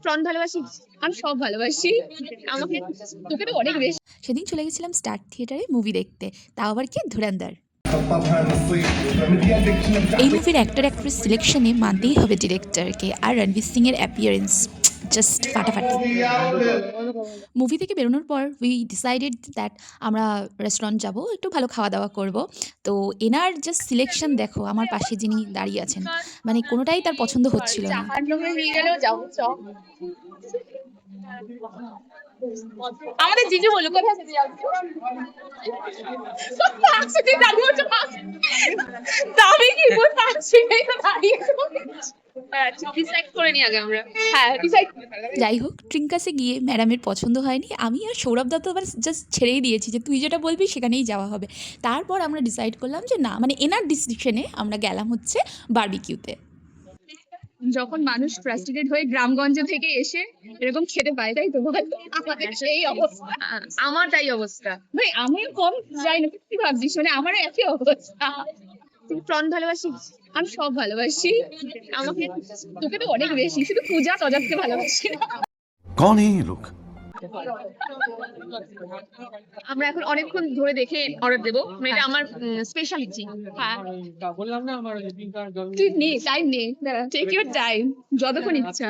Prawn ভালোবাসিস? আমি সব ভালোবাসি। আমাকে তোকে তো অনেক বেশি। সেদিন চলে গেছিলাম স্টার থিয়েটারে মুভি দেখতে, তাও আবার কি ধুরন্ধর। এই মুভির অ্যাক্টর অ্যাক্ট্রেস সিলেকশনে মানতেই হবে ডিরেক্টরকে, আর রণবীর সিং এর অ্যাপিয়ারেন্স জাস্ট ফাটাফাটি। মুভি থেকে বেরোনোর পর উই ডিসাইডেড দ্যাট আমরা রেস্টুরেন্ট যাব, একটু ভালো খাওয়া দাওয়া করব। তো এনার জাস্ট সিলেকশন দেখো, আমার পাশে যিনি দাঁড়িয়ে আছেন, মানে কোনোটাই তার পছন্দ হচ্ছিল না। জাহান্নামে নিয়ে গেলেও যাবো, চ। আমাদের জিজু বলো কোথায় যেতে যাবো? দাবি কি বলছি দাঁড়িয়ে ডিসাইড করে নি আগে আমরা। হ্যাঁ ডিসাইড। যাই হোক, ট্রিঙ্কাসে গিয়ে ম্যাডামের পছন্দ হয়নি, আমি আর সৌরভ দত্ত আবার জাস্ট ছেড়েই দিয়েছি যে তুই যেটা বলবি সেখানেই যাওয়া হবে। তারপর আমরা ডিসাইড করলাম যে না, মানে এনার ডিসিশনে আমরা গেলাম হচ্ছে বারবিকিউতে। যখন মানুষ ফ্রাস্ট্রেটেড হয়ে গ্রামগঞ্জ থেকে এসে এরকম খেতে পায়, তাই তো বল? আমাদের সেই অবস্থা। আমার তাই অবস্থা ভাই, আমিও কম যাই না। কি ভাবছিস? মানে আমারও একই অবস্থা। তুই প্রন ভালোবাসিস? আমি সব ভালোবাসি। আমাকে তোকে তো অনেক বেশি, শুধু পূজা তজাতকে ভালোবাসি না। कौन है ये लोग? আমরা এখন অনেকক্ষণ ধরে দেখে অর্ডার দেবো, এটা আমার স্পেশালিটি। হ্যাঁ বললাম না আমার তুই নে, টাইম নে, টেক ইউর টাইম, যতক্ষণ ইচ্ছা।